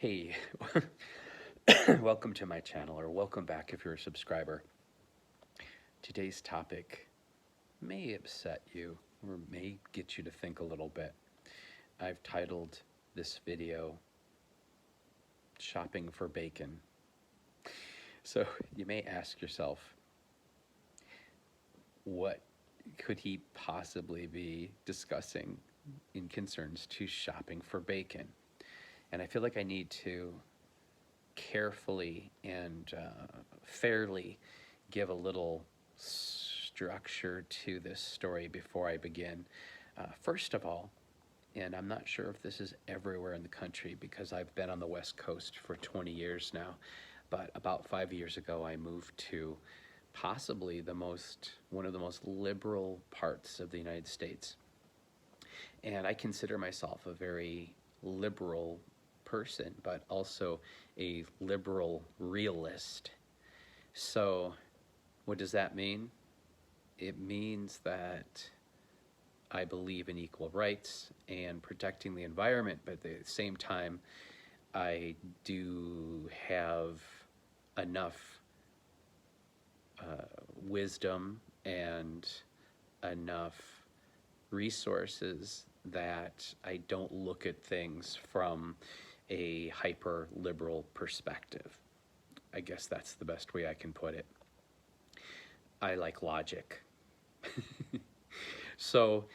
Hey, welcome to my channel, or welcome back if you're a subscriber. Today's topic may upset you or may get you to think a little bit. I've titled this video Shopping for Bacon. So you may ask yourself, what could he possibly be discussing in concerns to shopping for bacon? And I feel like I need to carefully and fairly give a little structure to this story before I begin. First of all, and I'm not sure if this is everywhere in the country because I've been on the West Coast for 20 years now, but about 5 years ago I moved to possibly one of the most liberal parts of the United States. And I consider myself a very liberal person, but also a liberal realist. So, what does that mean? It means that I believe in equal rights and protecting the environment, but at the same time, I do have enough wisdom and enough resources that I don't look at things from a hyper liberal perspective. I guess that's the best way I can put it. I like logic. So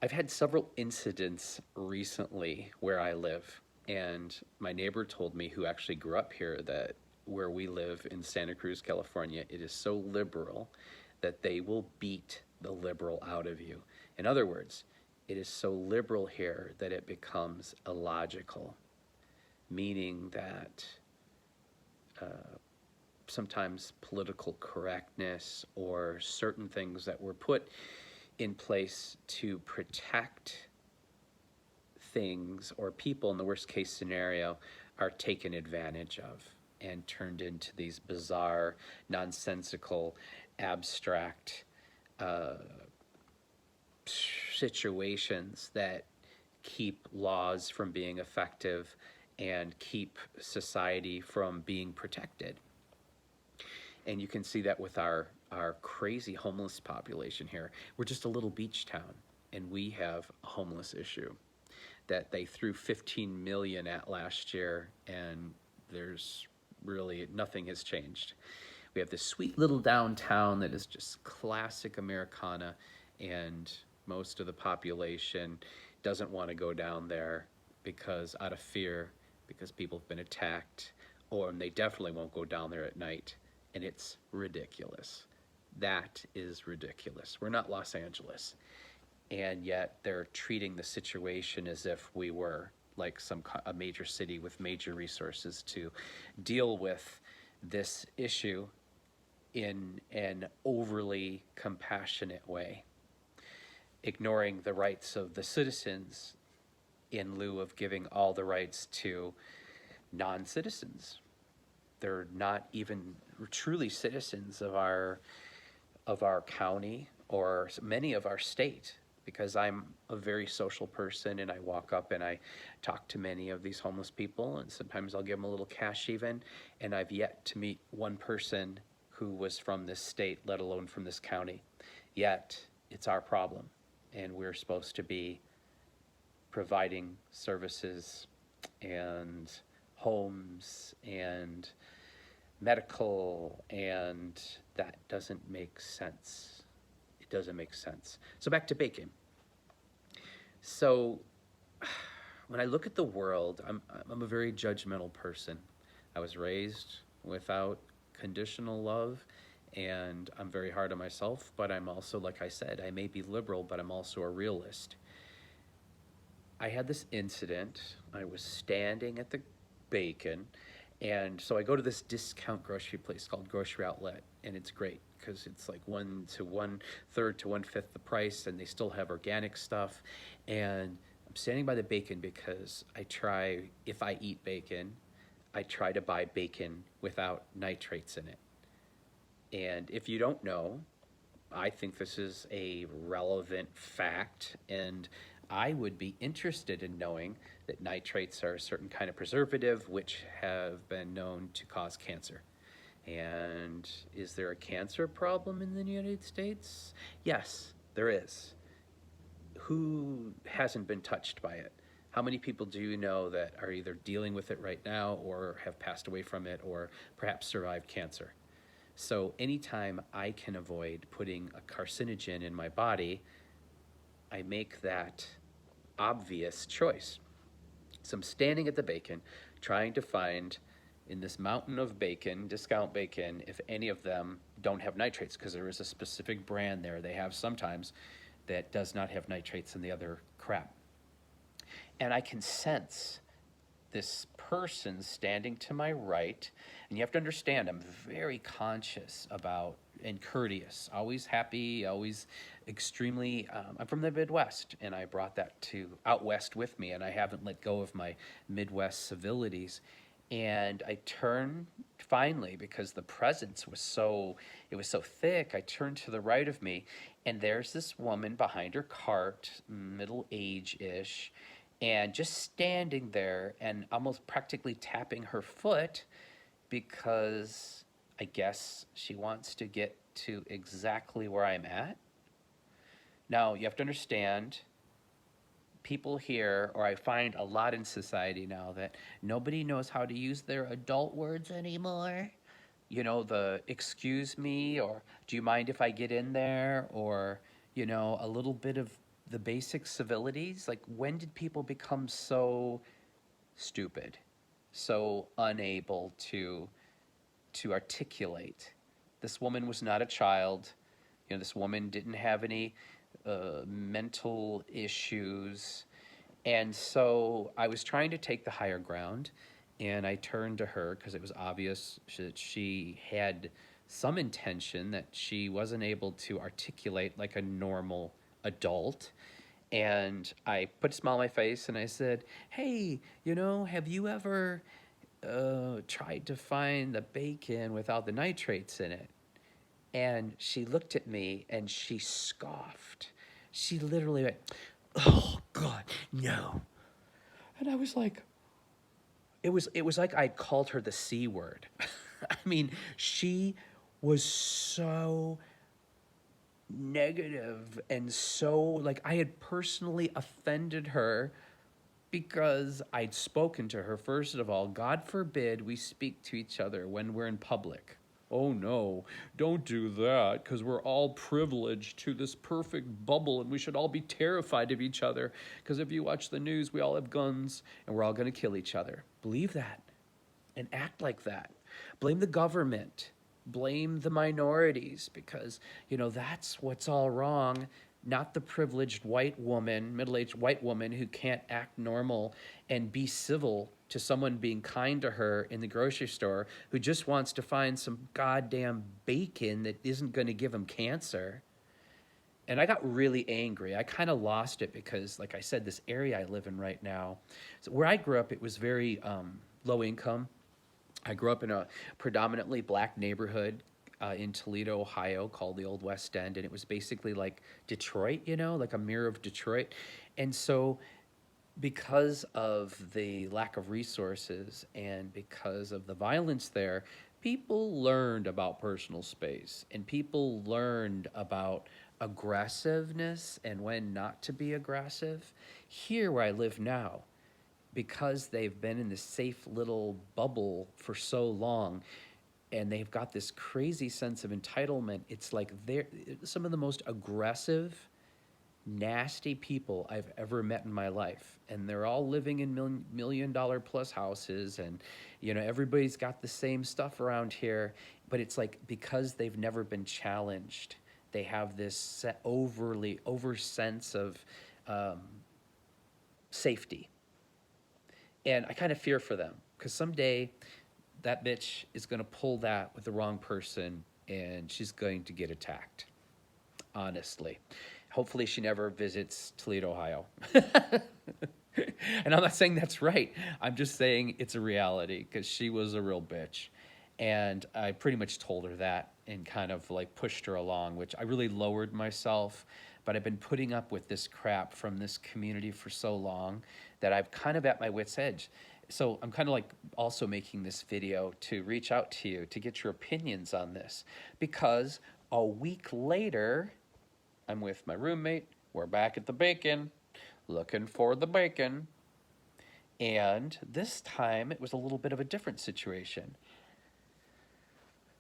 I've had several incidents recently where I live, and my neighbor told me, who actually grew up here, that where we live in Santa Cruz, California, it is so liberal that they will beat the liberal out of you. In other words, it is so liberal here that it becomes illogical, meaning that sometimes political correctness or certain things that were put in place to protect things or people in the worst case scenario are taken advantage of and turned into these bizarre, nonsensical, abstract situations that keep laws from being effective and keep society from being protected. And you can see that with our crazy homeless population here. We're just a little beach town, and we have a homeless issue that they threw 15 million at last year, and there's really nothing has changed. We have this sweet little downtown that is just classic Americana, and most of the population doesn't want to go down there because out of fear, because people have been attacked, or they definitely won't go down there at night. And it's ridiculous. That is ridiculous. We're not Los Angeles. And yet they're treating the situation as if we were like a major city with major resources to deal with this issue in an overly compassionate way, ignoring the rights of the citizens in lieu of giving all the rights to non-citizens. They're not even truly citizens of our county or many of our state, because I'm a very social person and I walk up and I talk to many of these homeless people, and sometimes I'll give them a little cash even, and I've yet to meet one person who was from this state, let alone from this county. Yet it's our problem, and we're supposed to be providing services and homes and medical, and that doesn't make sense. It doesn't make sense. So back to bacon. So when I look at the world, I'm a very judgmental person. I was raised without conditional love, and I'm very hard on myself, but I'm also, like I said, I may be liberal, but I'm also a realist. I had this incident. I was standing at the bacon, and so I go to this discount grocery place called Grocery Outlet, and it's great because it's like 1 to 1/3 to 1/5 the price, and they still have organic stuff. And I'm standing by the bacon because if I eat bacon, I try to buy bacon without nitrates in it. And if you don't know, I think this is a relevant fact, and I would be interested in knowing that nitrates are a certain kind of preservative which have been known to cause cancer. And is there a cancer problem in the United States? Yes, there is. Who hasn't been touched by it? How many people do you know that are either dealing with it right now or have passed away from it or perhaps survived cancer? So anytime I can avoid putting a carcinogen in my body, I make that obvious choice. So I'm standing at the bacon trying to find in this mountain of bacon, discount bacon, if any of them don't have nitrates, because there is a specific brand there they have sometimes that does not have nitrates in the other crap. And I can sense this person standing to my right, and you have to understand, I'm very conscious about and courteous, always happy, always extremely, I'm from the Midwest, and I brought that to out west with me, and I haven't let go of my Midwest civilities. And I turned finally, because the presence was so, it was so thick, I turned to the right of me, and there's this woman behind her cart, middle age-ish, and just standing there and almost practically tapping her foot because I guess she wants to get to exactly where I'm at. Now, you have to understand, people here, or I find a lot in society now, that nobody knows how to use their adult words anymore. You know, the excuse me, or do you mind if I get in there, or, you know, a little bit of the basic civilities. Like, when did people become so stupid, so unable to articulate? This woman was not a child. You know, this woman didn't have any mental issues. And so I was trying to take the higher ground, and I turned to her because it was obvious that she had some intention that she wasn't able to articulate like a normal adult. And I put a smile on my face and I said, hey, you know, have you ever tried to find the bacon without the nitrates in it? And she looked at me and she scoffed. She literally went, oh God, no. And I was like, it was like I called her the C word. I mean, she was so negative and so, like, I had personally offended her because I'd spoken to her. First of all, God forbid we speak to each other when we're in public. Oh no, don't do that, because we're all privileged to this perfect bubble and we should all be terrified of each other, because if you watch the news, we all have guns and we're all going to kill each other. Believe that and act like that. Blame the government. Blame the minorities, because, you know, that's what's all wrong, not the privileged white woman, middle-aged white woman who can't act normal and be civil to someone being kind to her in the grocery store, who just wants to find some goddamn bacon that isn't going to give him cancer. And I got really angry. I kind of lost it because, like I said, this area I live in right now, so where I grew up, it was very low income. I grew up in a predominantly black neighborhood in Toledo, Ohio, called the Old West End, and it was basically like Detroit, you know, like a mirror of Detroit. And so because of the lack of resources and because of the violence there, people learned about personal space, and people learned about aggressiveness and when not to be aggressive. Here where I live now, because they've been in this safe little bubble for so long, and they've got this crazy sense of entitlement, it's like they're some of the most aggressive, nasty people I've ever met in my life. And they're all living in million-dollar plus houses, and, you know, everybody's got the same stuff around here, but it's like because they've never been challenged, they have this over sense of safety. And I kind of fear for them, because someday that bitch is going to pull that with the wrong person and she's going to get attacked, honestly. Hopefully she never visits Toledo, Ohio. And I'm not saying that's right. I'm just saying it's a reality, because she was a real bitch. And I pretty much told her that and kind of like pushed her along, which I really lowered myself. but I've been putting up with this crap from this community for so long that I'm kind of at my wit's edge. So I'm kind of like also making this video to reach out to you to get your opinions on this, because a week later, I'm with my roommate. We're back at the bacon, looking for the bacon. And this time it was a little bit of a different situation.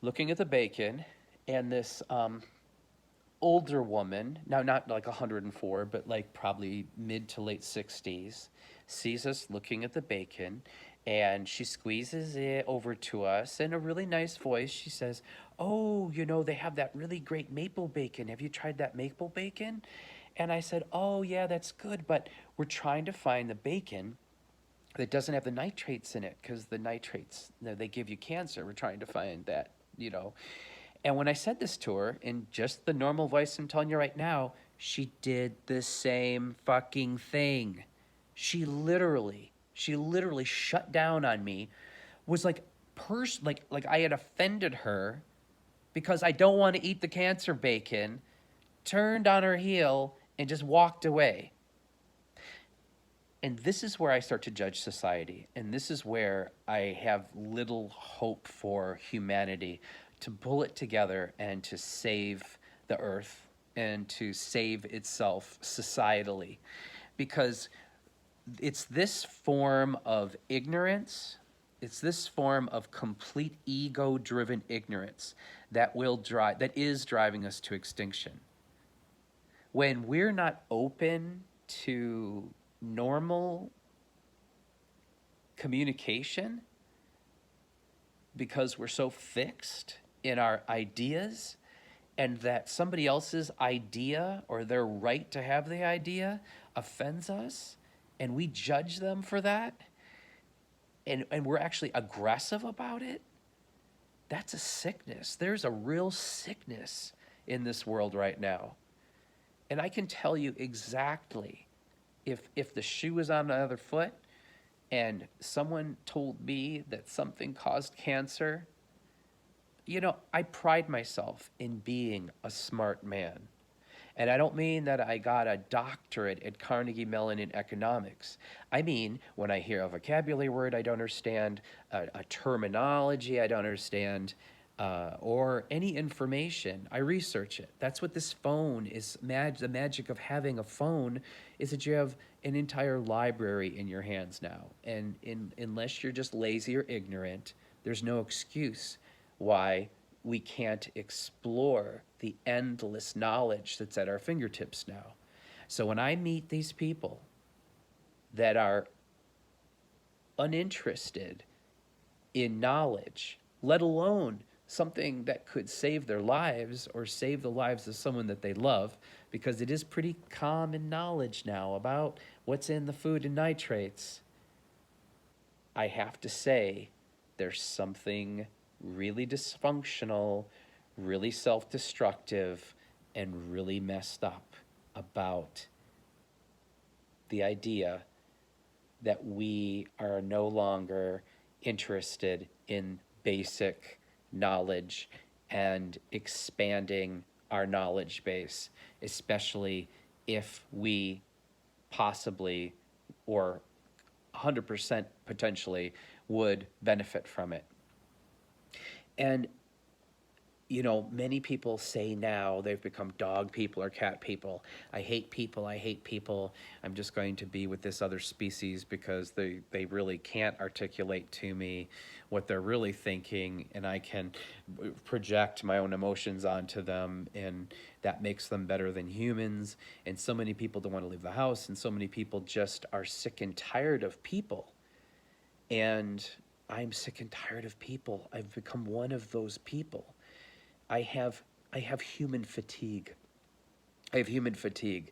Looking at the bacon, and this older woman, now not like 104, but like probably mid to late 60s, sees us looking at the bacon, and she squeezes it over to us in a really nice voice. She says, "Oh, you know, they have that really great maple bacon. Have you tried that maple bacon?" And I said, "Oh, yeah, that's good, but we're trying to find the bacon that doesn't have the nitrates in it, because the nitrates, they give you cancer. We're trying to find that, you know." And when I said this to her in just the normal voice I'm telling you right now, she did the same fucking thing. She literally shut down on me, was like like I had offended her because I don't want to eat the cancer bacon, turned on her heel and just walked away. And this is where I start to judge society. And this is where I have little hope for humanity to pull it together and to save the earth and to save itself societally. Because it's this form of ignorance, it's this form of complete ego-driven ignorance that is driving us to extinction. When we're not open to normal communication because we're so fixed in our ideas, and that somebody else's idea or their right to have the idea offends us, and we judge them for that, and we're actually aggressive about it, that's a sickness. There's a real sickness in this world right now. And I can tell you exactly, if the shoe was on the other foot and someone told me that something caused cancer, you know, I pride myself in being a smart man. And I don't mean that I got a doctorate at Carnegie Mellon in economics. I mean, when I hear a vocabulary word I don't understand, a terminology I don't understand, or any information, I research it. That's what this phone is. The magic of having a phone is that you have an entire library in your hands now. And unless you're just lazy or ignorant, there's no excuse why we can't explore the endless knowledge that's at our fingertips now. So when I meet these people that are uninterested in knowledge, let alone something that could save their lives or save the lives of someone that they love, because it is pretty common knowledge now about what's in the food and nitrates, I have to say there's something really dysfunctional, really self-destructive, and really messed up about the idea that we are no longer interested in basic knowledge and expanding our knowledge base, especially if we possibly or 100% potentially would benefit from it. And, you know, many people say now they've become dog people or cat people. I hate people, I hate people. I'm just going to be with this other species because they really can't articulate to me what they're really thinking, and I can project my own emotions onto them, and that makes them better than humans. And so many people don't want to leave the house, and so many people just are sick and tired of people. And I'm sick and tired of people. I've become one of those people. I have human fatigue. I have human fatigue.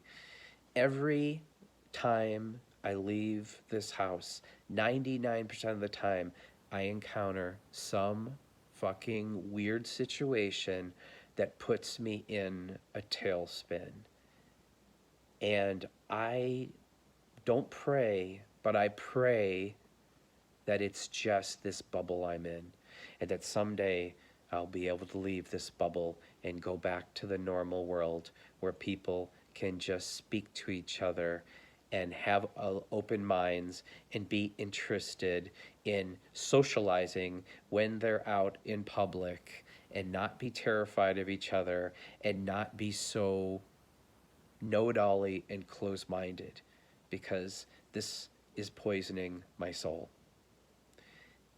Every time I leave this house, 99% of the time, I encounter some fucking weird situation that puts me in a tailspin. And I don't pray, but I pray that it's just this bubble I'm in, and that someday I'll be able to leave this bubble and go back to the normal world where people can just speak to each other and have open minds and be interested in socializing when they're out in public, and not be terrified of each other, and not be so know-it-all-y and close-minded, because this is poisoning my soul.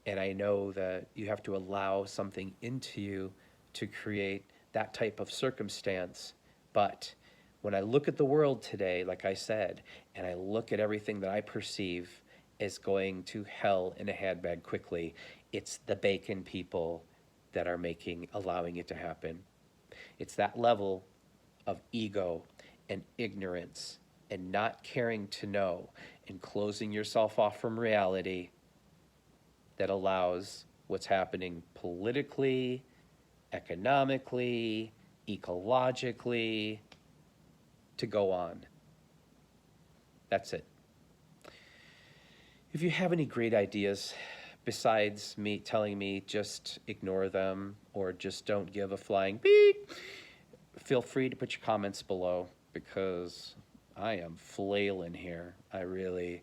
And I know that you have to allow something into you to create that type of circumstance. But when I look at the world today, like I said, and I look at everything that I perceive as going to hell in a handbag quickly, it's the bacon people that are allowing it to happen. It's that level of ego and ignorance and not caring to know and closing yourself off from reality that allows what's happening politically, economically, ecologically to go on. That's it. If you have any great ideas, besides me telling me just ignore them or just don't give a flying beep, feel free to put your comments below, because I am flailing here. I really,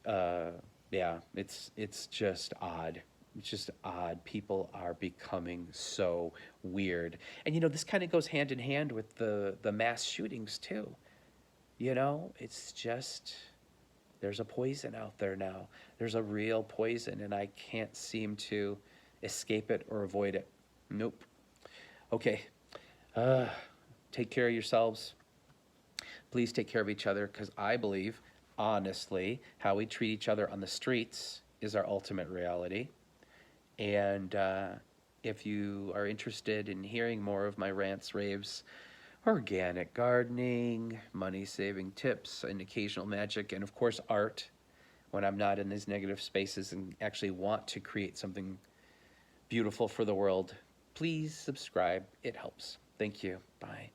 yeah, it's just odd. It's just odd. People are becoming so weird. And you know, this kind of goes hand in hand with the mass shootings too. You know, it's just, there's a poison out there now. There's a real poison, and I can't seem to escape it or avoid it. Nope. Okay. Take care of yourselves. Please take care of each other, because I believe, honestly, how we treat each other on the streets is our ultimate reality. And if you are interested in hearing more of my rants, raves, organic gardening, money-saving tips, and occasional magic, and of course art, when I'm not in these negative spaces and actually want to create something beautiful for the world, please subscribe. It helps. Thank you. Bye.